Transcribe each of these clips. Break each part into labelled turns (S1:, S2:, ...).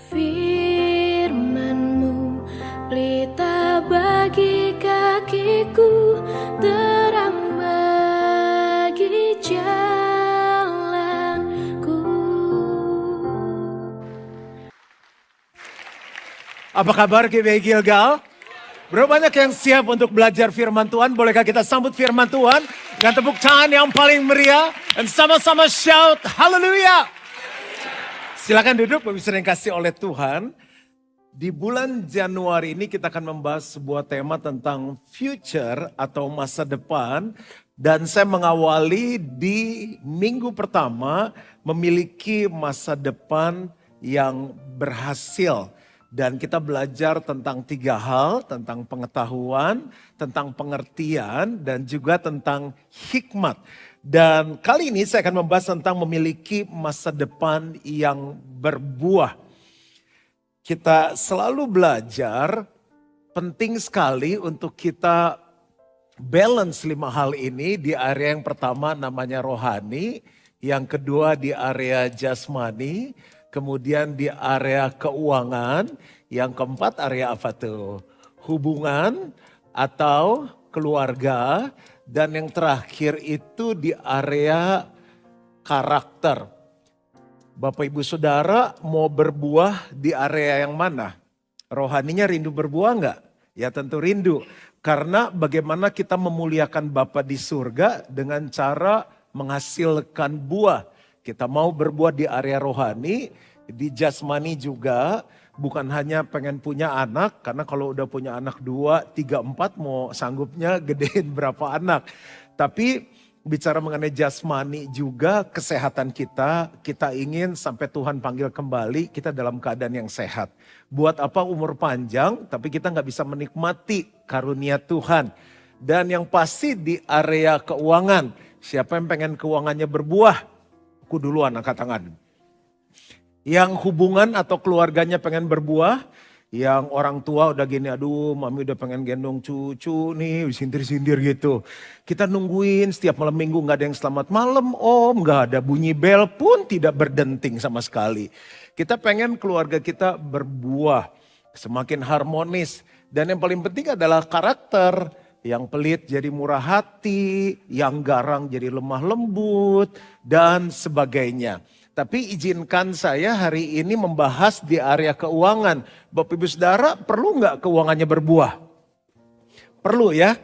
S1: Firman-Mu pelita bagi kakiku, terang bagi jalanku.
S2: Apa kabar GBI Gilgal? Berapa banyak yang siap untuk belajar firman Tuhan? Bolehkah kita sambut firman Tuhan dengan tepuk tangan yang paling meriah dan sama-sama shout haleluya. Silakan duduk, Bapak sering kasih oleh Tuhan. Di bulan Januari ini kita akan membahas sebuah tema tentang future atau masa depan. Dan saya mengawali di minggu pertama memiliki masa depan yang berhasil. Dan kita belajar tentang 3 hal, tentang pengetahuan, tentang pengertian, dan juga tentang hikmat. Dan kali ini saya akan membahas tentang memiliki masa depan yang berbuah. Kita selalu belajar, penting sekali untuk kita balance 5 hal ini. Di area yang pertama namanya rohani, yang kedua di area jasmani, kemudian di area keuangan, yang keempat area apa tuh? Hubungan atau keluarga, dan yang terakhir itu di area karakter. Bapak Ibu Saudara mau berbuah di area yang mana? Rohaninya rindu berbuah enggak? Ya tentu rindu. Karena bagaimana kita memuliakan Bapa di surga dengan cara menghasilkan buah. Kita mau berbuah di area rohani, di jasmani juga. Bukan hanya pengen punya anak, karena kalau udah punya anak 2, 3, 4 mau sanggupnya gedein berapa anak. Tapi bicara mengenai jasmani juga kesehatan kita ingin sampai Tuhan panggil kembali kita dalam keadaan yang sehat. Buat apa umur panjang tapi kita gak bisa menikmati karunia Tuhan. Dan yang pasti di area keuangan, siapa yang pengen keuangannya berbuah? Aku duluan angkat tangan. Yang hubungan atau keluarganya pengen berbuah, yang orang tua udah gini, aduh mami udah pengen gendong cucu nih, sindir-sindir gitu. Kita nungguin setiap malam minggu gak ada yang selamat malam om, gak ada bunyi bel pun tidak berdenting sama sekali. Kita pengen keluarga kita berbuah, semakin harmonis. Dan yang paling penting adalah karakter. Yang pelit jadi murah hati, yang garang jadi lemah lembut, dan sebagainya. Tapi izinkan saya hari ini membahas di area keuangan. Bapak Ibu Saudara, perlu nggak keuangannya berbuah? Perlu ya.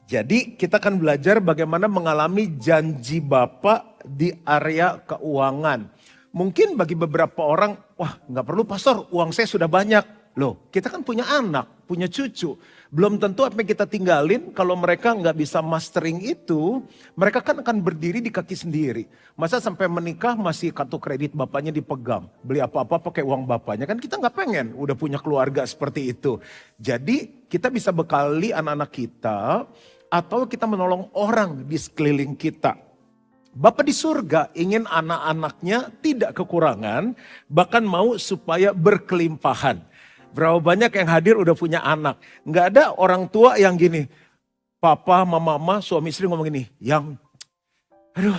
S2: Jadi kita akan belajar bagaimana mengalami janji Bapak di area keuangan. Mungkin bagi beberapa orang, wah nggak perlu pastor, uang saya sudah banyak. Loh, kita kan punya anak, punya cucu. Belum tentu apa yang kita tinggalin, kalau mereka nggak bisa mastering itu, mereka kan akan berdiri di kaki sendiri. Masa sampai menikah masih kartu kredit bapaknya dipegang. Beli apa-apa pakai uang bapaknya, kan kita nggak pengen udah punya keluarga seperti itu. Jadi kita bisa bekali anak-anak kita, atau kita menolong orang di sekeliling kita. Bapa di surga ingin anak-anaknya tidak kekurangan, bahkan mau supaya berkelimpahan. Berapa banyak yang hadir udah punya anak. Nggak ada orang tua yang gini, papa, mama, suami istri ngomong gini, yang aduh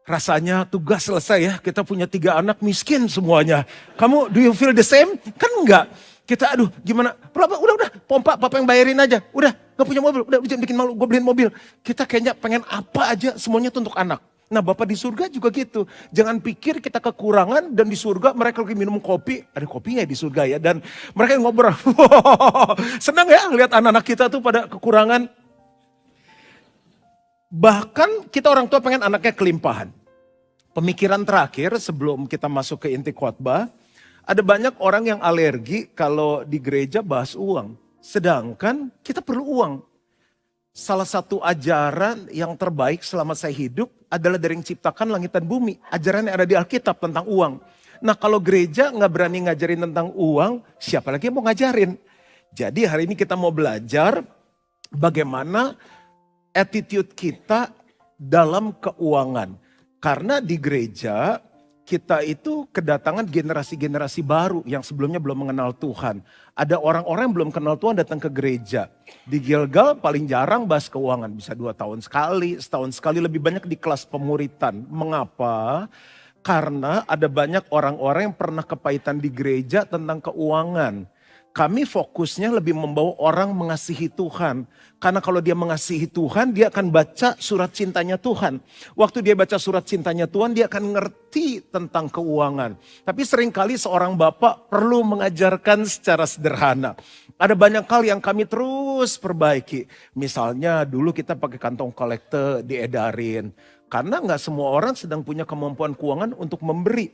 S2: rasanya tugas selesai ya, kita punya 3 anak miskin semuanya. Kamu do you feel the same? Kan enggak. Kita aduh gimana, udah pompa papa yang bayarin aja. Udah gak punya mobil, udah bikin malu, gue beliin mobil. Kita kayaknya pengen apa aja semuanya tuh untuk anak. Nah Bapak di surga juga gitu. Jangan pikir kita kekurangan dan di surga mereka lagi minum kopi. Ada kopinya di surga ya. Dan mereka yang ngobrol. Senang ya lihat anak-anak kita tuh pada kekurangan. Bahkan kita orang tua pengen anaknya kelimpahan. Pemikiran terakhir sebelum kita masuk ke inti khotbah. Ada banyak orang yang alergi kalau di gereja bahas uang. Sedangkan kita perlu uang. Salah satu ajaran yang terbaik selama saya hidup adalah dari yang ciptakan langit dan bumi. Ajaran yang ada di Alkitab tentang uang. Nah kalau gereja nggak berani ngajarin tentang uang, siapa lagi yang mau ngajarin? Jadi hari ini kita mau belajar bagaimana attitude kita dalam keuangan. Karena di gereja kita itu kedatangan generasi-generasi baru yang sebelumnya belum mengenal Tuhan. Ada orang-orang yang belum kenal Tuhan datang ke gereja. Di Gilgal paling jarang bahas keuangan, bisa 2 tahun sekali, setahun sekali, lebih banyak di kelas pemuritan. Mengapa? Karena ada banyak orang-orang yang pernah kepahitan di gereja tentang keuangan. Kami fokusnya lebih membawa orang mengasihi Tuhan. Karena kalau dia mengasihi Tuhan, dia akan baca surat cintanya Tuhan. Waktu dia baca surat cintanya Tuhan, dia akan ngerti tentang keuangan. Tapi seringkali seorang bapak perlu mengajarkan secara sederhana. Ada banyak hal yang kami terus perbaiki. Misalnya dulu kita pakai kantong kolekte diedarin. Karena nggak semua orang sedang punya kemampuan keuangan untuk memberi.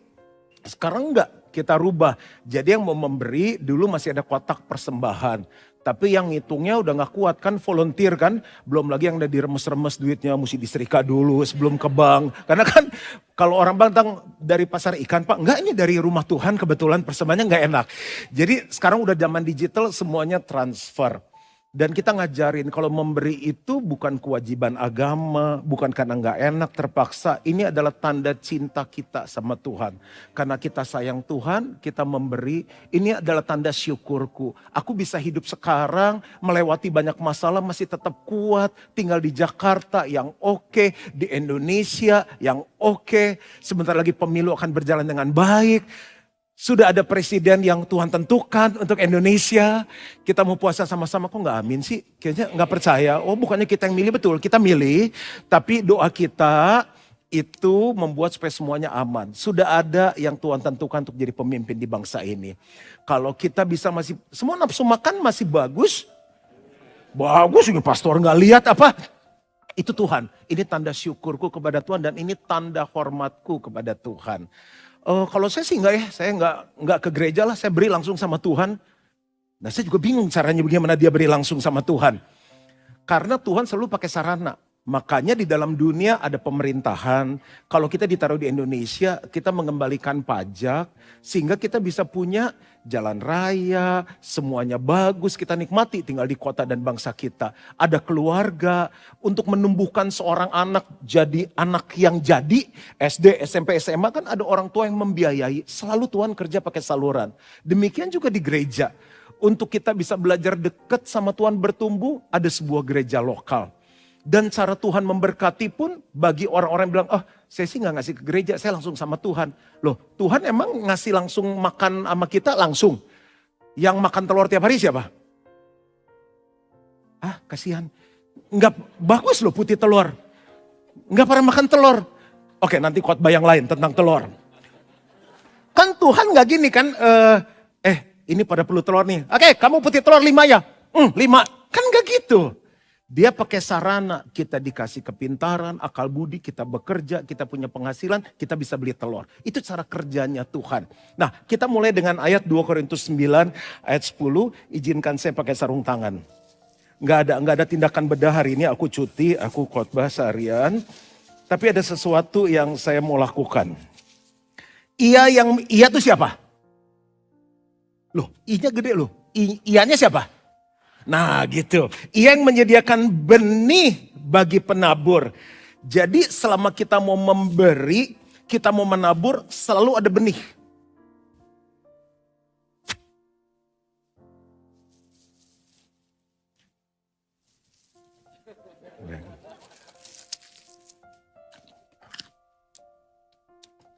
S2: Sekarang enggak, kita rubah. Jadi yang mau memberi dulu masih ada kotak persembahan. Tapi yang ngitungnya udah gak kuat kan, volunteer kan. Belum lagi yang udah diremes-remes duitnya mesti disetrika dulu sebelum ke bank. Karena kan kalau orang bantang dari pasar ikan, Pak, enggak, ini dari rumah Tuhan kebetulan persembahannya gak enak. Jadi sekarang udah zaman digital semuanya transfer. Dan kita ngajarin kalau memberi itu bukan kewajiban agama, bukan karena nggak enak, terpaksa. Ini adalah tanda cinta kita sama Tuhan. Karena kita sayang Tuhan, kita memberi. Ini adalah tanda syukurku. Aku bisa hidup sekarang, melewati banyak masalah, masih tetap kuat. Tinggal di Jakarta yang oke, di Indonesia yang oke. Sebentar lagi pemilu akan berjalan dengan baik. Sudah ada presiden yang Tuhan tentukan untuk Indonesia. Kita mau puasa sama-sama, kok gak amin sih? Kayaknya gak percaya. Oh, bukannya kita yang milih, betul kita milih. Tapi doa kita itu membuat supaya semuanya aman. Sudah ada yang Tuhan tentukan untuk jadi pemimpin di bangsa ini. Kalau kita bisa masih, semua nafsu makan masih bagus. Bagus, ini pastor gak lihat apa. Itu Tuhan. Ini tanda syukurku kepada Tuhan dan ini tanda hormatku kepada Tuhan. Kalau saya sih enggak ya, saya enggak ke gereja lah, saya beri langsung sama Tuhan. Nah saya juga bingung caranya bagaimana dia beri langsung sama Tuhan. Karena Tuhan selalu pakai sarana. Makanya di dalam dunia ada pemerintahan. Kalau kita ditaruh di Indonesia, kita mengembalikan pajak. Sehingga kita bisa punya jalan raya, semuanya bagus, kita nikmati tinggal di kota dan bangsa kita. Ada keluarga untuk menumbuhkan seorang anak jadi anak yang jadi. SD, SMP, SMA kan ada orang tua yang membiayai. Selalu Tuhan kerja pakai saluran. Demikian juga di gereja. Untuk kita bisa belajar dekat sama Tuhan bertumbuh, ada sebuah gereja lokal. Dan cara Tuhan memberkati pun bagi orang-orang yang bilang, oh saya sih gak ngasih ke gereja, saya langsung sama Tuhan. Loh Tuhan emang ngasih langsung makan sama kita langsung. Yang makan telur tiap hari siapa? Ah kasihan. Nggak bagus loh putih telur. Nggak pernah makan telur. Oke nanti khotbah yang lain tentang telur. Kan Tuhan gak gini kan, ini pada perlu telur nih. Oke kamu putih telur 5 ya? 5. Kan gak gitu. Dia pakai sarana, kita dikasih kepintaran, akal budi, kita bekerja, kita punya penghasilan, kita bisa beli telur. Itu cara kerjanya Tuhan. Nah kita mulai dengan ayat 2 Korintus 9 ayat 10, izinkan saya pakai sarung tangan. Nggak ada tindakan bedah hari ini, aku cuti, aku khotbah seharian. Tapi ada sesuatu yang saya mau lakukan. Ia itu siapa? Loh, I-nya gede loh. Ianya siapa? Nah gitu, ia yang menyediakan benih bagi penabur. Jadi selama kita mau memberi, kita mau menabur, selalu ada benih.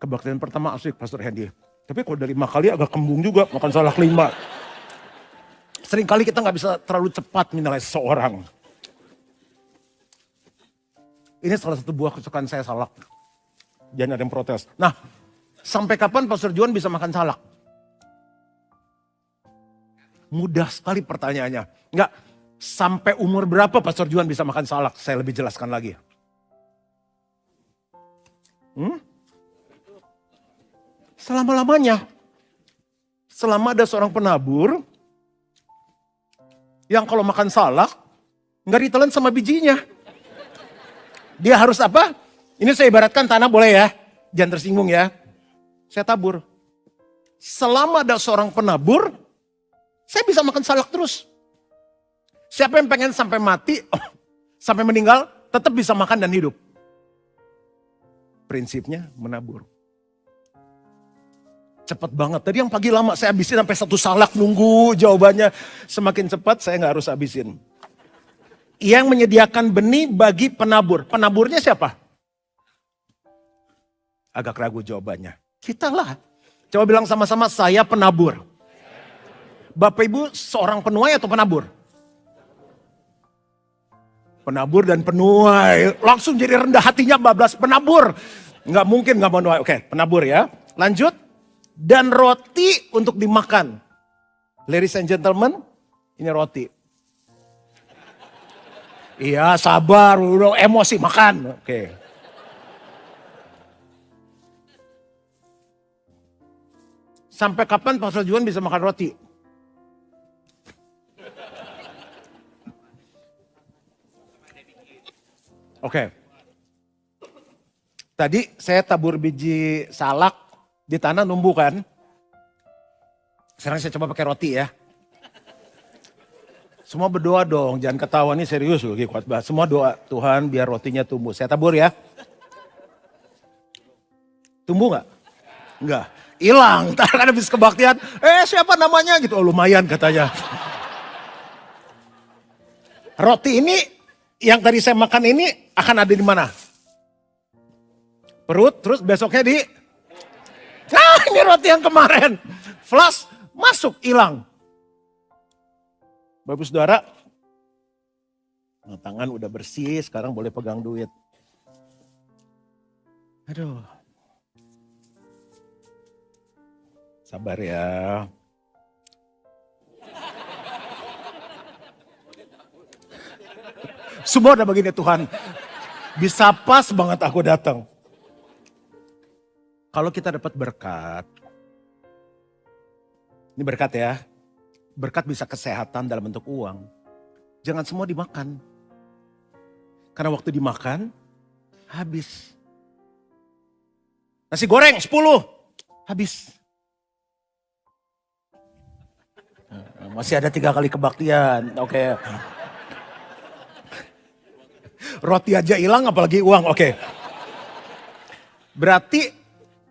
S2: Kebaktian pertama asik Pastor Hendy. Tapi kalau dari 5 kali agak kembung juga, makan salak 5. Seringkali kita nggak bisa terlalu cepat menilai seseorang. Ini salah satu buah kesukaan saya salak. Jangan ada yang protes. Nah, sampai kapan Pastor Juan bisa makan salak? Mudah sekali pertanyaannya. Enggak, sampai umur berapa Pastor Juan bisa makan salak? Saya lebih jelaskan lagi. Selama-lamanya. Selama ada seorang penabur, yang kalau makan salak, nggak ditelan sama bijinya. Dia harus apa? Ini saya ibaratkan tanah boleh ya, jangan tersinggung ya. Saya tabur. Selama ada seorang penabur, saya bisa makan salak terus. Siapa yang pengen sampai mati, sampai meninggal, tetap bisa makan dan hidup. Prinsipnya menabur. Cepat banget. Tadi yang pagi lama saya habisin sampai 1 salak nunggu jawabannya. Semakin cepat saya nggak harus habisin. Yang menyediakan benih bagi penabur. Penaburnya siapa? Agak ragu jawabannya. Kita lah. Coba bilang sama-sama, saya penabur. Bapak Ibu seorang penuai atau penabur? Penabur dan penuai. Langsung jadi rendah hatinya bablas penabur. Nggak mungkin nggak menuai. Oke, penabur ya. Lanjut. Dan roti untuk dimakan. Ladies and gentlemen, ini roti. Iya, sabar, udah emosi makan. Oke. Sampai kapan Pastor Juan bisa makan roti? Oke. Tadi saya tabur biji salak di tanah numbuh kan. Sekarang saya coba pakai roti ya. Semua berdoa dong, jangan ketawa nih serius loh, kuat banget. Semua doa, Tuhan biar rotinya tumbuh. Saya tabur ya. Tumbuh gak? Enggak. Hilang, ntar kan habis kebaktian. Siapa namanya gitu, oh lumayan katanya. Roti ini yang tadi saya makan ini akan ada di mana? Perut, terus besoknya di... ini roti yang kemarin. Flash, masuk, hilang. Bapak Saudara, tangan udah bersih, sekarang boleh pegang duit. Aduh. Sabar ya. Semua udah begini Tuhan. Bisa pas banget aku datang. Kalau kita dapat berkat. Ini berkat ya. Berkat bisa kesehatan dalam bentuk uang. Jangan semua dimakan. Karena waktu dimakan, habis. Nasi goreng 10, habis. Masih ada 3 kali kebaktian. Oke. Roti aja hilang apalagi uang. Oke. Berarti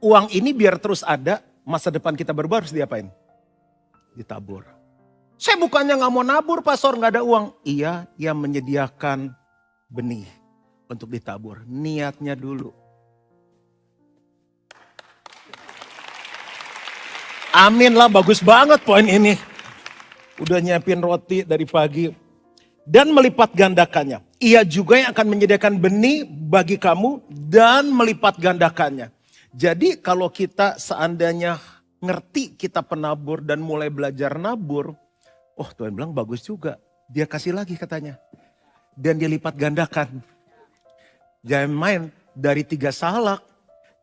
S2: uang ini biar terus ada, masa depan kita berubah harus diapain? Ditabur. Saya bukannya gak mau nabur, pastor gak ada uang. Iya, yang menyediakan benih untuk ditabur. Niatnya dulu. Amin lah, bagus banget poin ini. Udah nyiapin roti dari pagi. Dan melipat gandakannya. Ia juga yang akan menyediakan benih bagi kamu dan melipat gandakannya. Jadi kalau kita seandainya ngerti kita penabur dan mulai belajar nabur. Oh Tuhan bilang bagus juga. Dia kasih lagi katanya. Dan dia lipat gandakan. Jangan main dari 3 salak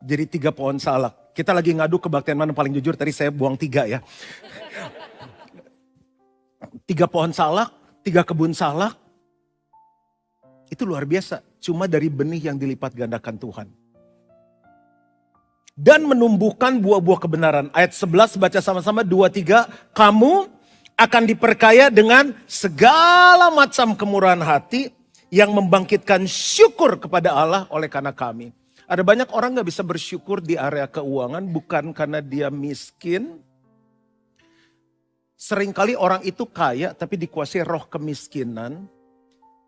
S2: jadi 3 pohon salak. Kita lagi ngadu kebaktian mana paling jujur. Tadi saya buang 3 ya. 3 pohon salak, 3 kebun salak. Itu luar biasa. Cuma dari benih yang dilipat gandakan Tuhan. Dan menumbuhkan buah-buah kebenaran. Ayat 11 baca sama-sama 2-3. Kamu akan diperkaya dengan segala macam kemurahan hati yang membangkitkan syukur kepada Allah oleh karena kami. Ada banyak orang gak bisa bersyukur di area keuangan bukan karena dia miskin. Seringkali orang itu kaya tapi dikuasai roh kemiskinan.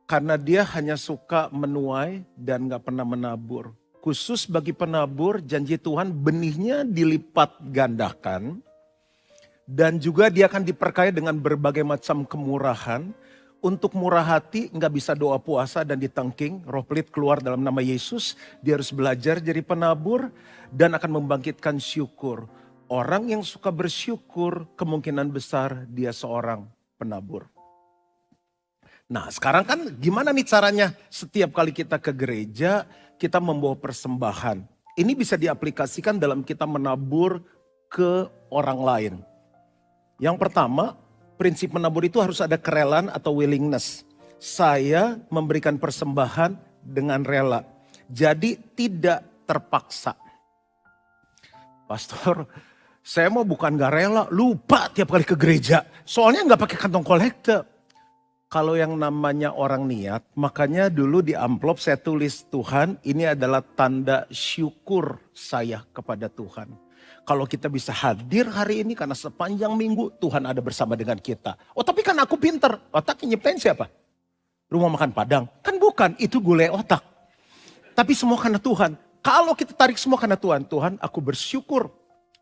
S2: Karena dia hanya suka menuai dan gak pernah menabur. Khusus bagi penabur janji Tuhan benihnya dilipat gandakan. Dan juga dia akan diperkaya dengan berbagai macam kemurahan. Untuk murah hati nggak bisa doa puasa dan ditengking. Roh pelit keluar dalam nama Yesus. Dia harus belajar jadi penabur dan akan membangkitkan syukur. Orang yang suka bersyukur kemungkinan besar dia seorang penabur. Nah sekarang kan gimana nih caranya? Setiap kali kita ke gereja kita membawa persembahan. Ini bisa diaplikasikan dalam kita menabur ke orang lain. Yang pertama, prinsip menabur itu harus ada kerelaan atau willingness. Saya memberikan persembahan dengan rela. Jadi tidak terpaksa. Pastor, saya mau bukan gak rela, lupa tiap kali ke gereja. Soalnya gak pakai kantong kolektor. Kalau yang namanya orang niat, makanya dulu di amplop saya tulis Tuhan, ini adalah tanda syukur saya kepada Tuhan. Kalau kita bisa hadir hari ini karena sepanjang minggu Tuhan ada bersama dengan kita. Oh tapi kan aku pinter, otak nyiptain siapa? Rumah makan Padang? Kan bukan, itu gulai otak. Tapi semua karena Tuhan. Kalau kita tarik semua karena Tuhan, Tuhan aku bersyukur.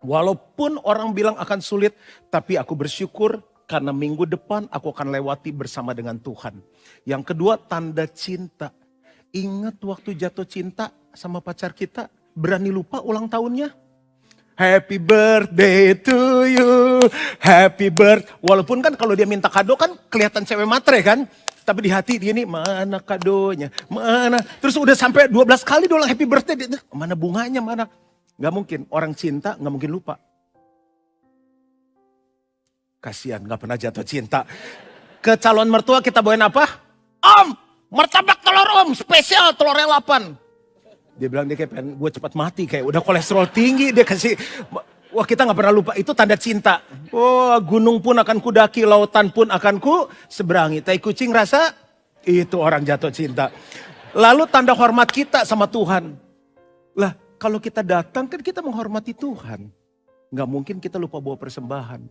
S2: Walaupun orang bilang akan sulit, tapi aku bersyukur karena minggu depan aku akan lewati bersama dengan Tuhan. Yang kedua, tanda cinta. Ingat waktu jatuh cinta sama pacar kita, berani lupa ulang tahunnya? Happy birthday to you, happy birthday. Walaupun kan kalau dia minta kado kan kelihatan cewek matre kan. Tapi di hati dia nih, mana kadonya, mana. Terus udah sampai 12 kali doang happy birthday. Mana bunganya, mana. Gak mungkin, orang cinta gak mungkin lupa. Kasihan gak pernah jatuh cinta. Ke calon mertua kita bawain apa? Om, martabak telur om, spesial telur relapan. Dia bilang dia kayak pengen gue cepat mati, kayak udah kolesterol tinggi. Dia kasih, wah kita gak pernah lupa, itu tanda cinta. Wah gunung pun akan kudaki, lautan pun akan ku seberangi. Tai kucing rasa, itu orang jatuh cinta. Lalu tanda hormat kita sama Tuhan. Lah kalau kita datang kan kita menghormati Tuhan. Gak mungkin kita lupa bawa persembahan.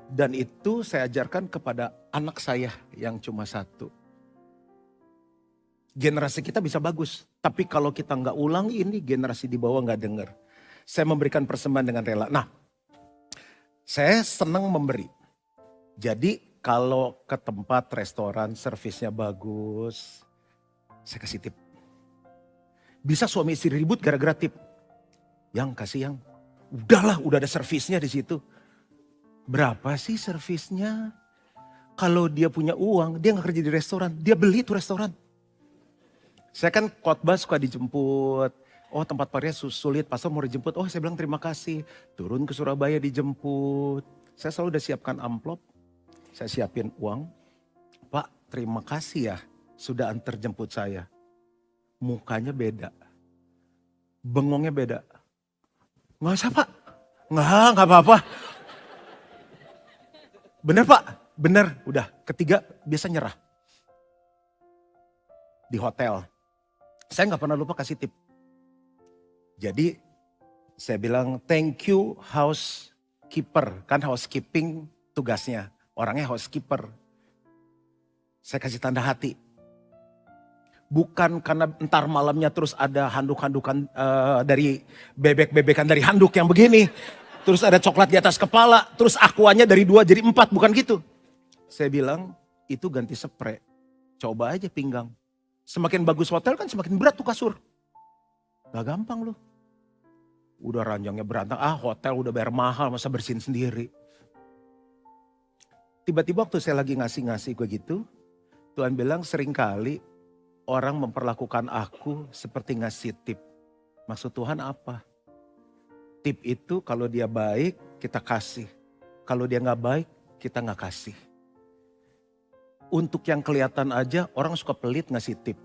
S2: Dan itu saya ajarkan kepada anak saya yang cuma satu. Generasi kita bisa bagus. Tapi kalau kita nggak ulang ini, generasi di bawah nggak dengar. Saya memberikan persembahan dengan rela. Nah, saya senang memberi. Jadi kalau ke tempat restoran, servisnya bagus, saya kasih tip. Bisa suami istri ribut gara-gara tip. Yang kasih yang, udahlah udah ada servisnya di situ. Berapa sih servisnya? Kalau dia punya uang, dia nggak kerja di restoran, dia beli tuh restoran. Saya kan khotbah suka dijemput. Oh tempat parkirnya sulit, pastor mau dijemput. Oh saya bilang terima kasih. Turun ke Surabaya dijemput. Saya selalu udah siapkan amplop. Saya siapin uang. Pak terima kasih ya sudah antar jemput saya. Mukanya beda. Bengongnya beda. Nggak usah pak. Nggak apa-apa. Bener pak? Bener. Udah ketiga biasa nyerah. Di hotel. Saya nggak pernah lupa kasih tip. Jadi saya bilang thank you housekeeper. Kan housekeeping tugasnya. Orangnya housekeeper. Saya kasih tanda hati. Bukan karena entar malamnya terus ada handuk-handukan dari bebek-bebekan dari handuk yang begini. Terus ada coklat di atas kepala. Terus akuanya dari 2 jadi 4. Bukan gitu. Saya bilang itu ganti spray. Coba aja pinggang. Semakin bagus hotel kan semakin berat tuh kasur. Gak gampang loh. Udah ranjangnya berantak. Hotel udah bayar mahal masa bersihin sendiri. Tiba-tiba waktu saya lagi ngasih-ngasih gue gitu. Tuhan bilang seringkali orang memperlakukan aku seperti ngasih tip. Maksud Tuhan apa? Tip itu kalau dia baik kita kasih. Kalau dia gak baik kita gak kasih. Untuk yang kelihatan aja orang suka pelit ngasih tip.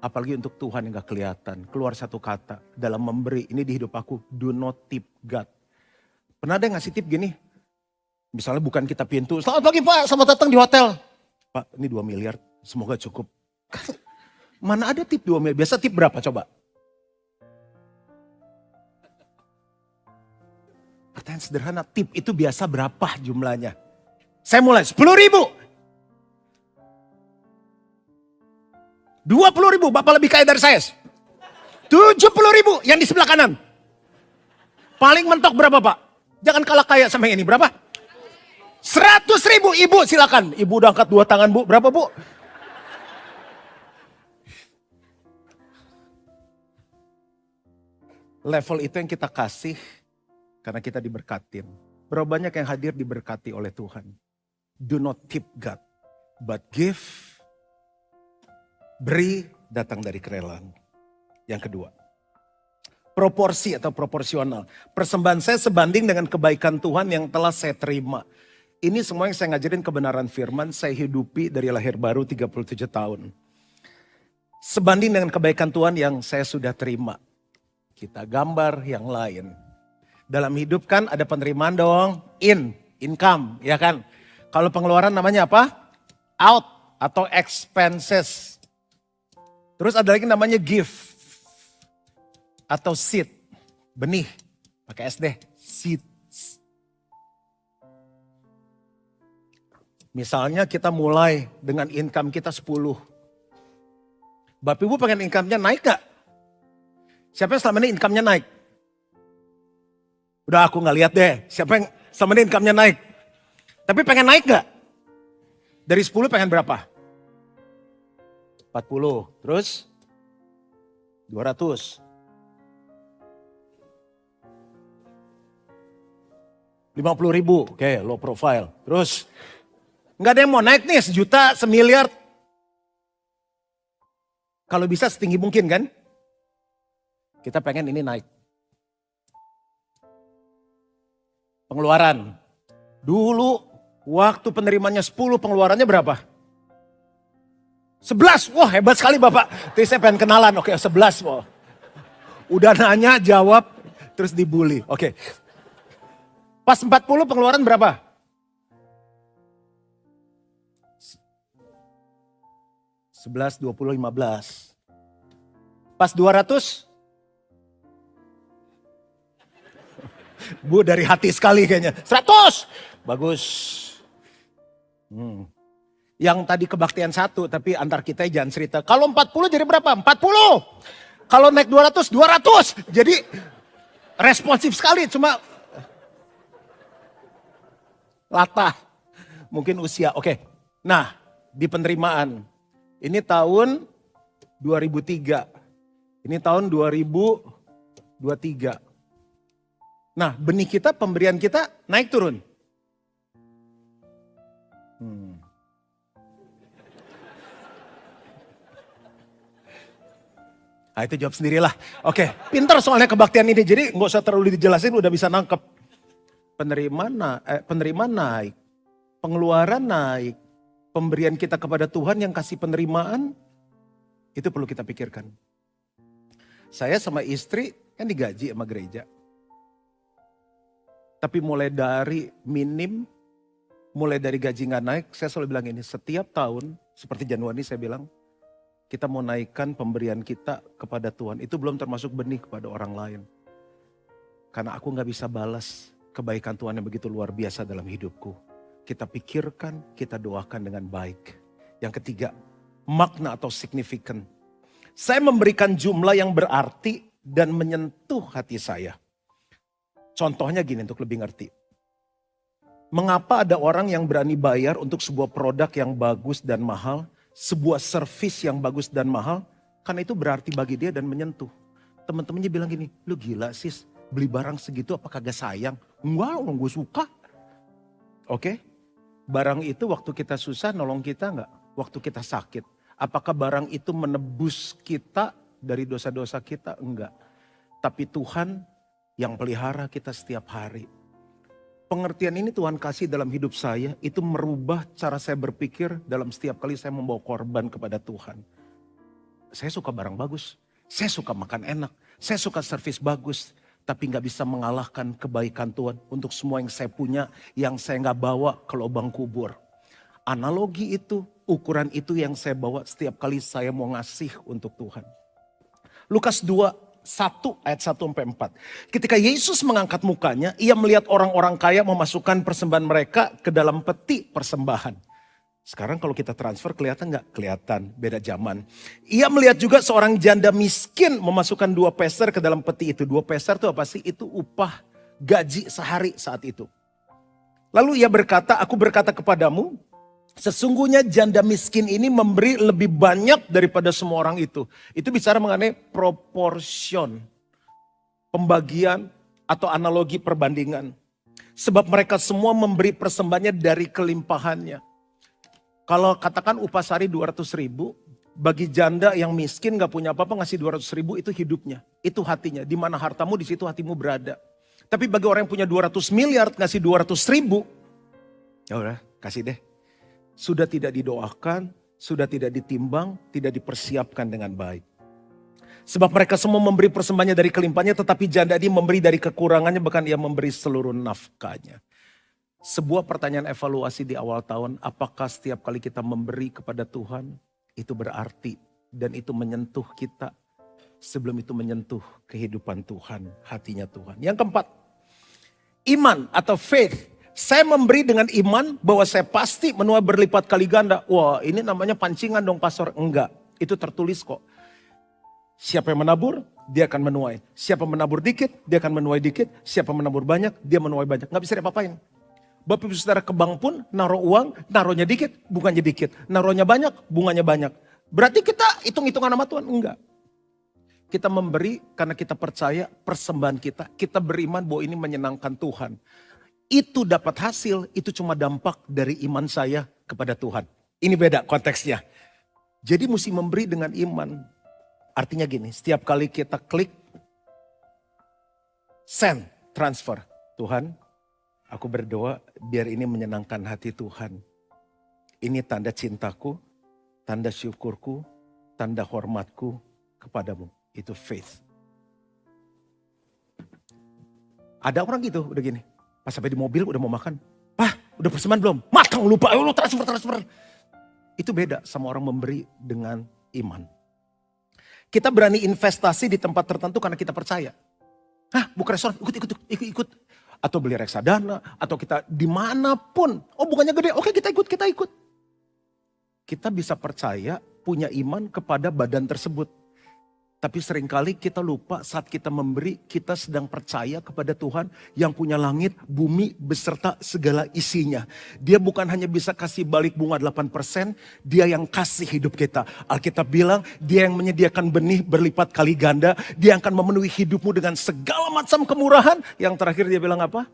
S2: Apalagi untuk Tuhan yang gak kelihatan. Keluar satu kata dalam memberi. Ini di hidup aku. Do not tip God. Pernah ada yang ngasih tip gini. Misalnya bukan kita pintu. Selamat pagi Pak, selamat datang di hotel. Pak ini 2 miliar. Semoga cukup. Mana ada tip 2 miliar. Biasa tip berapa coba? Pertanyaan sederhana. Tip itu biasa berapa jumlahnya? Saya mulai 10.000. 20.000, Bapak lebih kaya dari saya. 70.000 yang di sebelah kanan. Paling mentok berapa Pak? Jangan kalah kaya sama yang ini, berapa? 100.000, Ibu silakan. Ibu udah angkat 2 tangan Bu, berapa Bu? Level itu yang kita kasih karena kita diberkatin. Berapa banyak yang hadir diberkati oleh Tuhan. Do not tip God, but give. Beri datang dari kerelaan. Yang kedua, proporsi atau proporsional. Persembahan saya sebanding dengan kebaikan Tuhan yang telah saya terima. Ini semua yang saya ngajarin kebenaran firman, saya hidupi dari lahir baru 37 tahun. Sebanding dengan kebaikan Tuhan yang saya sudah terima. Kita gambar yang lain. Dalam hidup kan ada penerimaan dong, income, ya kan. Kalau pengeluaran namanya apa? Out atau expenses. Terus ada lagi namanya give atau seed, benih, pakai SD, seeds. Misalnya kita mulai dengan income kita 10. Bapak Ibu pengen income-nya naik gak? Siapa yang selama ini income-nya naik? Udah aku nggak lihat deh. Siapa yang selama ini income-nya naik? Tapi pengen naik nggak? Dari 10 pengen berapa? 40. Terus? 200. 50 ribu. Oke, low profile. Terus? Nggak ada yang mau naik nih, 1 juta, 1 miliar. Kalau bisa setinggi mungkin kan? Kita pengen ini naik. Pengeluaran. Dulu waktu penerimanya 10, pengeluarannya berapa? 11. Wah hebat sekali Bapak. Terus saya pengen kenalan. Oke 11. Wah. Udah nanya, jawab, terus dibully. Oke. Pas 40 pengeluaran berapa? 11, 20, 15. Pas 200? Bu dari hati sekali kayaknya. 100! Bagus. Yang tadi kebaktian 1, tapi antar kita jangan cerita. Kalau 40 jadi berapa? 40! Kalau naik 200, 200! Jadi responsif sekali, cuma latah. Mungkin usia, oke. Nah, di penerimaan. Ini tahun 2003. Ini tahun 2023. Nah, benih kita, pemberian kita naik turun. Nah, itu jawab sendirilah. Oke, pintar soalnya kebaktian ini. Jadi nggak usah terlalu dijelasin, udah bisa nangkep. Penerimaan naik, pengeluaran naik, pemberian kita kepada Tuhan yang kasih penerimaan, itu perlu kita pikirkan. Saya sama istri kan digaji sama gereja. Tapi mulai dari minim, mulai dari gaji gak naik, saya selalu bilang ini, setiap tahun, seperti Januari saya bilang, kita mau naikkan pemberian kita kepada Tuhan. Itu belum termasuk benih kepada orang lain. Karena aku gak bisa balas kebaikan Tuhan yang begitu luar biasa dalam hidupku. Kita pikirkan, kita doakan dengan baik. Yang ketiga, makna atau signifikan. Saya memberikan jumlah yang berarti dan menyentuh hati saya. Contohnya gini untuk lebih ngerti. Mengapa ada orang yang berani bayar untuk sebuah produk yang bagus dan mahal, sebuah servis yang bagus dan mahal, karena itu berarti bagi dia dan menyentuh. Teman-temannya bilang gini, lu gila sis, beli barang segitu apa kagak sayang? Enggak, orang gue suka. Oke, barang itu waktu kita susah nolong kita enggak? Waktu kita sakit. Apakah barang itu menebus kita dari dosa-dosa kita? Enggak. Tapi Tuhan yang pelihara kita setiap hari. Pengertian ini Tuhan kasih dalam hidup saya, itu merubah cara saya berpikir dalam setiap kali saya membawa korban kepada Tuhan. Saya suka barang bagus, saya suka makan enak, saya suka servis bagus, tapi gak bisa mengalahkan kebaikan Tuhan untuk semua yang saya punya, yang saya gak bawa ke lubang kubur. Analogi itu, ukuran itu yang saya bawa setiap kali saya mau ngasih untuk Tuhan. Lukas 2, 1 ayat 1-4. Ketika Yesus mengangkat mukanya, ia melihat orang-orang kaya memasukkan persembahan mereka ke dalam peti persembahan. Sekarang kalau kita transfer kelihatan nggak? Kelihatan, beda zaman. Ia melihat juga seorang janda miskin memasukkan 2 peser ke dalam peti itu. 2 peser itu apa sih? Itu upah gaji sehari saat itu. Lalu ia berkata, aku berkata kepadamu, sesungguhnya janda miskin ini memberi lebih banyak daripada semua orang itu. Itu bicara mengenai proporsion, pembagian atau analogi perbandingan. Sebab mereka semua memberi persembahannya dari kelimpahannya. Kalau katakan upah sehari 200.000, bagi janda yang miskin gak punya apa-apa ngasih 200.000 itu hidupnya. Itu hatinya, di mana hartamu di situ hatimu berada. Tapi bagi orang yang punya 200 miliar ngasih 200.000, ya udah kasih deh. Sudah tidak didoakan, sudah tidak ditimbang, tidak dipersiapkan dengan baik. Sebab mereka semua memberi persembahannya dari kelimpahannya, tetapi janda ini memberi dari kekurangannya, bahkan ia memberi seluruh nafkahnya. Sebuah pertanyaan evaluasi di awal tahun, apakah setiap kali kita memberi kepada Tuhan, itu berarti dan itu menyentuh kita sebelum itu menyentuh kehidupan Tuhan, hatinya Tuhan. Yang keempat, iman atau faith. Saya memberi dengan iman bahwa saya pasti menuai berlipat kali ganda. Wah ini namanya pancingan dong pastor. Enggak, itu tertulis kok. Siapa yang menabur, dia akan menuai. Siapa menabur dikit, dia akan menuai dikit. Siapa menabur banyak, dia menuai banyak. Nggak bisa diapa-apain. Bapak ibu saudara ke bank pun naruh uang, naruhnya dikit, bunganya dikit. Naruhnya banyak, bunganya banyak. Berarti kita hitung-hitungan sama Tuhan? Enggak. Kita memberi karena kita percaya persembahan kita. Kita beriman bahwa ini menyenangkan Tuhan. Itu dapat hasil, itu cuma dampak dari iman saya kepada Tuhan. Ini beda konteksnya. Jadi mesti memberi dengan iman. Artinya gini, setiap kali kita klik send, transfer. Tuhan, aku berdoa biar ini menyenangkan hati Tuhan. Ini tanda cintaku, tanda syukurku, tanda hormatku kepadamu. Itu faith. Ada orang gitu udah gini. Pas sampai di mobil udah mau makan. Pak udah persembahan belum? Makan lupa, lu transfer. Itu beda sama orang memberi dengan iman. Kita berani investasi di tempat tertentu karena kita percaya. Buka restoran, ikut. Atau beli reksadana, atau kita dimanapun. Oh bunganya gede, oke kita ikut. Kita bisa percaya, punya iman kepada badan tersebut. Tapi seringkali kita lupa saat kita memberi, kita sedang percaya kepada Tuhan yang punya langit, bumi, beserta segala isinya. Dia bukan hanya bisa kasih balik bunga 8%, dia yang kasih hidup kita. Alkitab bilang, dia yang menyediakan benih berlipat kali ganda, dia akan memenuhi hidupmu dengan segala macam kemurahan. Yang terakhir dia bilang apa?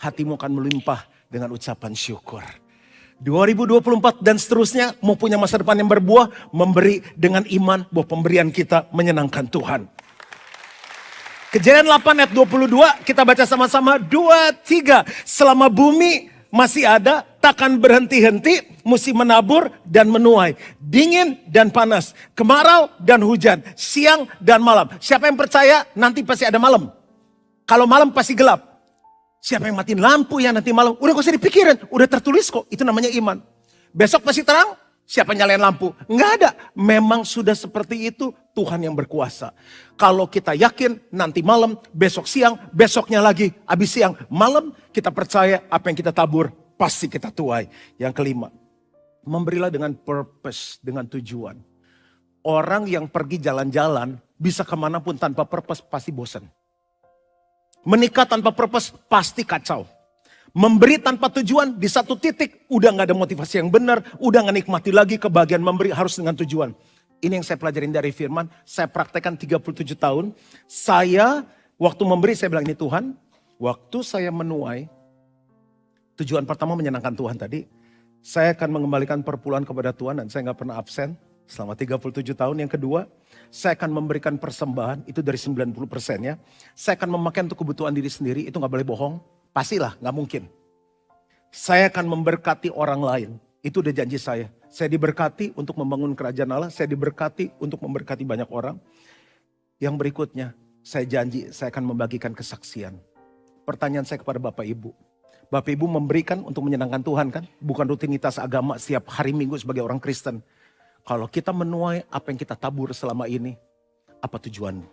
S2: Hatimu akan melimpah dengan ucapan syukur. 2024 dan seterusnya mau punya masa depan yang berbuah, memberi dengan iman bahwa pemberian kita menyenangkan Tuhan. Kejadian 8 ayat 22 kita baca sama-sama 2-3. Selama bumi masih ada, takkan berhenti-henti, mesti menabur dan menuai. Dingin dan panas, kemarau dan hujan, siang dan malam. Siapa yang percaya nanti pasti ada malam. Kalau malam pasti gelap. Siapa yang matiin lampu ya nanti malam? Udah gak usah dipikirin, udah tertulis kok. Itu namanya iman. Besok pasti terang, siapa nyalain lampu? Enggak ada. Memang sudah seperti itu, Tuhan yang berkuasa. Kalau kita yakin nanti malam, besok siang, besoknya lagi, habis siang, malam, kita percaya apa yang kita tabur, pasti kita tuai. Yang kelima, memberilah dengan purpose, dengan tujuan. Orang yang pergi jalan-jalan, bisa kemanapun tanpa purpose, pasti bosan. Menikah tanpa purpose pasti kacau. Memberi tanpa tujuan di satu titik udah gak ada motivasi yang benar. Udah gak nikmati lagi kebahagiaan memberi harus dengan tujuan. Ini yang saya pelajarin dari firman. Saya praktekkan 37 tahun. Saya waktu memberi saya bilang ini Tuhan. Waktu saya menuai. Tujuan pertama menyenangkan Tuhan tadi. Saya akan mengembalikan perpuluhan kepada Tuhan dan saya gak pernah absen. Selama 37 tahun. Yang kedua, saya akan memberikan persembahan, itu dari 90% ya. Saya akan memakai untuk kebutuhan diri sendiri, itu gak boleh bohong. Pastilah, gak mungkin. Saya akan memberkati orang lain, itu udah janji saya. Saya diberkati untuk membangun kerajaan Allah, saya diberkati untuk memberkati banyak orang. Yang berikutnya, saya janji saya akan membagikan kesaksian. Pertanyaan saya kepada Bapak Ibu. Bapak Ibu memberikan untuk menyenangkan Tuhan kan? Bukan rutinitas agama setiap hari Minggu sebagai orang Kristen. Kalau kita menuai apa yang kita tabur selama ini, apa tujuanmu?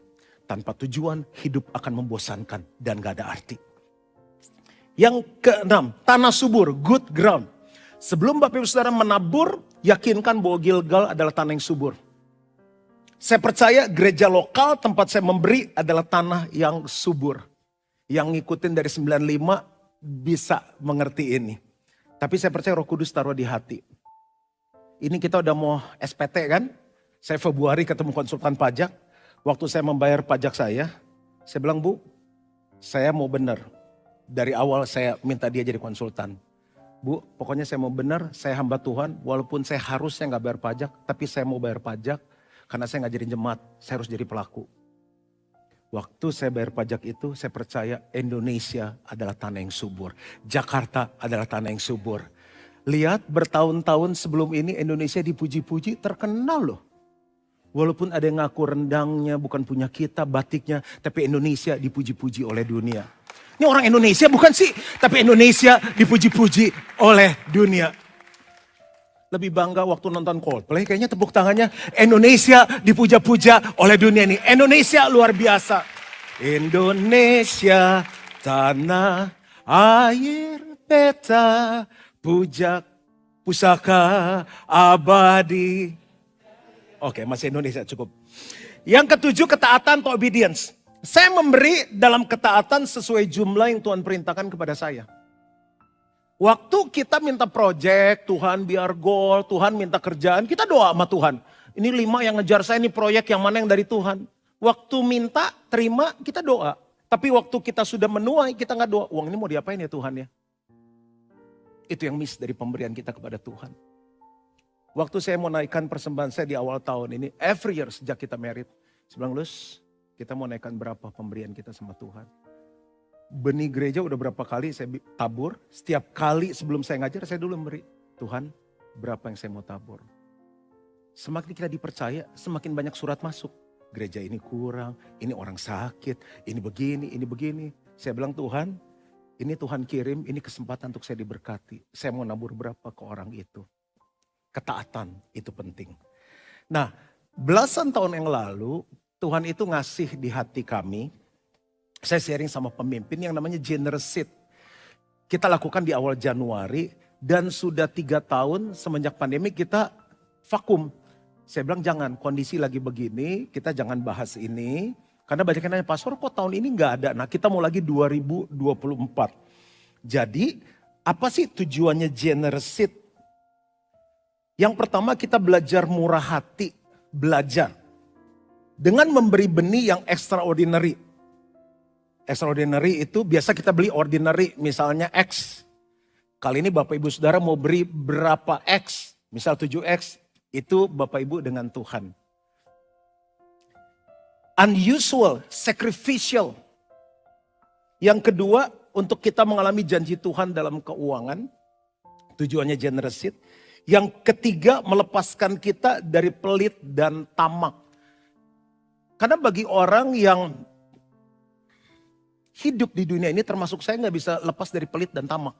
S2: Tanpa tujuan, hidup akan membosankan dan gak ada arti. Yang keenam, tanah subur, good ground. Sebelum Bapak Ibu Saudara menabur, yakinkan bahwa Gilgal adalah tanah yang subur. Saya percaya gereja lokal tempat saya memberi adalah tanah yang subur. Yang ngikutin dari 95 bisa mengerti ini. Tapi saya percaya Roh Kudus taruh di hati. Ini kita udah mau SPT kan? Saya Februari ketemu konsultan pajak. Waktu saya membayar pajak saya bilang Bu, saya mau benar. Dari awal saya minta dia jadi konsultan. Bu, pokoknya saya mau benar, saya hamba Tuhan. Walaupun saya harusnya gak bayar pajak, tapi saya mau bayar pajak. Karena saya gak jadi jemaat, saya harus jadi pelaku. Waktu saya bayar pajak itu, saya percaya Indonesia adalah tanah yang subur. Jakarta adalah tanah yang subur. Lihat bertahun-tahun sebelum ini Indonesia dipuji-puji terkenal loh. Walaupun ada yang ngaku rendangnya bukan punya kita, batiknya. Tapi Indonesia dipuji-puji oleh dunia. Ini orang Indonesia bukan sih, tapi Indonesia dipuji-puji oleh dunia. Lebih bangga waktu nonton Coldplay, kayaknya tepuk tangannya. Indonesia dipuja-puja oleh dunia ini. Indonesia luar biasa. Indonesia, tanah, air, peta, pusaka abadi. Oke, masih Indonesia cukup. Yang ketujuh, ketaatan atau obedience. Saya memberi dalam ketaatan sesuai jumlah yang Tuhan perintahkan kepada saya. Waktu kita minta project, Tuhan biar goal, Tuhan minta kerjaan, kita doa sama Tuhan. Ini 5 yang ngejar saya, ini proyek yang mana yang dari Tuhan. Waktu minta, terima, kita doa. Tapi waktu kita sudah menuai, kita nggak doa. Uang ini mau diapain ya Tuhan ya? Itu yang miss dari pemberian kita kepada Tuhan. Waktu saya mau naikkan persembahan saya di awal tahun ini, every year sejak kita married, saya bilang, Lus, kita mau naikkan berapa pemberian kita sama Tuhan. Benih gereja udah berapa kali saya tabur, setiap kali sebelum saya ngajar, saya dulu memberi. Tuhan, berapa yang saya mau tabur? Semakin kita dipercaya, semakin banyak surat masuk. Gereja ini kurang, ini orang sakit, ini begini. Saya bilang, Tuhan, ini Tuhan kirim, ini kesempatan untuk saya diberkati. Saya mau nabur berapa ke orang itu. Ketaatan itu penting. Nah, belasan tahun yang lalu, Tuhan itu ngasih di hati kami, saya sharing sama pemimpin yang namanya generous seed. Kita lakukan di awal Januari dan sudah 3 tahun semenjak pandemi kita vakum. Saya bilang jangan, kondisi lagi begini, kita jangan bahas ini. Karena banyak yang nanya, Pastor kok tahun ini gak ada? Nah kita mau lagi 2024. Jadi apa sih tujuannya generous seed? Yang pertama kita belajar murah hati, belajar. Dengan memberi benih yang extraordinary. Extraordinary itu biasa kita beli ordinary, misalnya X. Kali ini Bapak Ibu Saudara mau beri berapa X, misal 7X, itu Bapak Ibu dengan Tuhan. Unusual, sacrificial. Yang kedua, untuk kita mengalami janji Tuhan dalam keuangan, tujuannya generous seed. Yang ketiga, melepaskan kita dari pelit dan tamak. Karena bagi orang yang hidup di dunia ini termasuk saya nggak bisa lepas dari pelit dan tamak.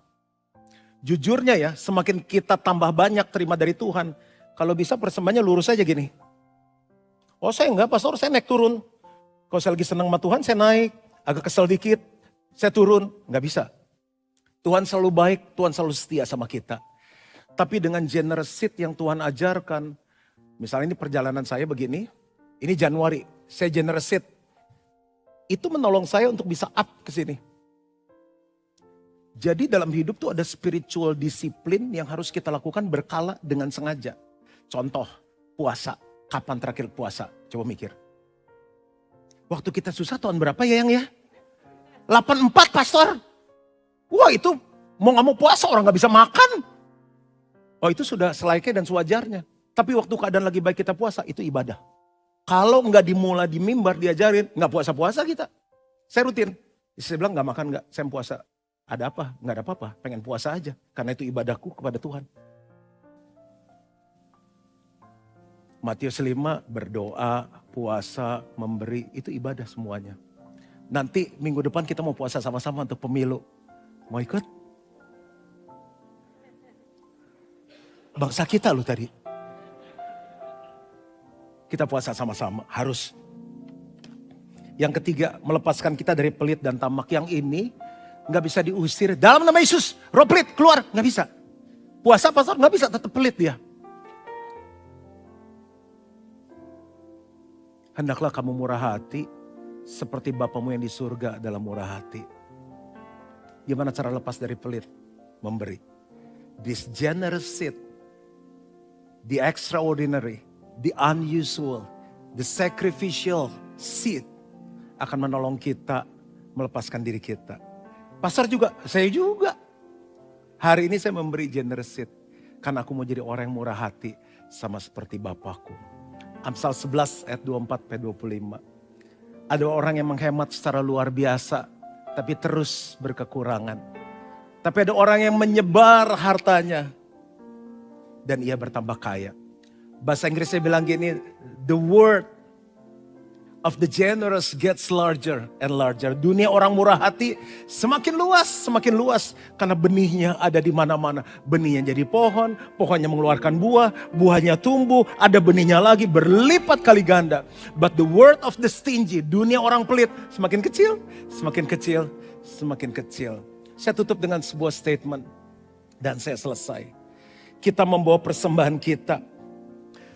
S2: Jujurnya ya, semakin kita tambah banyak terima dari Tuhan, kalau bisa persembahannya lurus aja gini. Oh saya enggak, Pastor, saya naik turun. Kalau saya lagi senang sama Tuhan, saya naik. Agak kesel dikit, saya turun. Nggak bisa. Tuhan selalu baik, Tuhan selalu setia sama kita. Tapi dengan generous seed yang Tuhan ajarkan, misalnya ini perjalanan saya begini, ini Januari, saya generous seed. Itu menolong saya untuk bisa up ke sini. Jadi dalam hidup tuh ada spiritual disiplin yang harus kita lakukan berkala dengan sengaja. Contoh, puasa. Kapan terakhir puasa? Coba mikir. Waktu kita susah tahun berapa ya yang ya? 84 Pastor. Wah itu mau gak mau puasa orang gak bisa makan. Oh itu sudah selayaknya dan sewajarnya. Tapi waktu keadaan lagi baik kita puasa, itu ibadah. Kalau nggak dimulai di mimbar diajarin, nggak puasa-puasa kita. Saya rutin. Saya bilang nggak makan nggak, saya puasa. Ada apa? Nggak ada apa-apa, pengen puasa aja. Karena itu ibadahku kepada Tuhan. Matius 5 berdoa, puasa, memberi, itu ibadah semuanya. Nanti minggu depan kita mau puasa sama-sama untuk pemilu. Mau ikut? Bangsa kita loh tadi. Kita puasa sama-sama, harus. Yang ketiga, melepaskan kita dari pelit dan tamak. Yang ini gak bisa diusir. Dalam nama Yesus, roh pelit keluar, gak bisa. Puasa Pastor gak bisa, tetap pelit dia. Hendaklah kamu murah hati, seperti Bapamu yang di surga dalam murah hati. Gimana cara lepas dari pelit? Memberi. This generous seed, the extraordinary, the unusual, the sacrificial seed akan menolong kita melepaskan diri kita. Pastor juga, saya juga. Hari ini saya memberi generous seed. Karena aku mau jadi orang yang murah hati sama seperti Bapakku. Amsal 11 ayat 24-25. Ada orang yang menghemat secara luar biasa, tapi terus berkekurangan. Tapi ada orang yang menyebar hartanya, dan ia bertambah kaya. Bahasa Inggrisnya bilang gini, the word of the generous gets larger and larger. Dunia orang murah hati semakin luas karena benihnya ada di mana-mana. Benihnya jadi pohon, pohonnya mengeluarkan buah, buahnya tumbuh, ada benihnya lagi berlipat kali ganda. But the word of the stingy, dunia orang pelit semakin kecil, semakin kecil, semakin kecil. Saya tutup dengan sebuah statement dan saya selesai. Kita membawa persembahan kita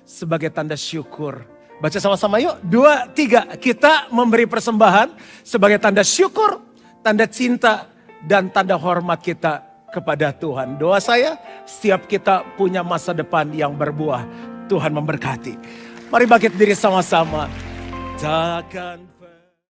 S2: sebagai tanda syukur Baca sama-sama yuk. 2, 3. Kita memberi persembahan sebagai tanda syukur, tanda cinta, dan tanda hormat kita kepada Tuhan. Doa saya, setiap kita punya masa depan yang berbuah. Tuhan memberkati. Mari bangkit diri sama-sama. Takkan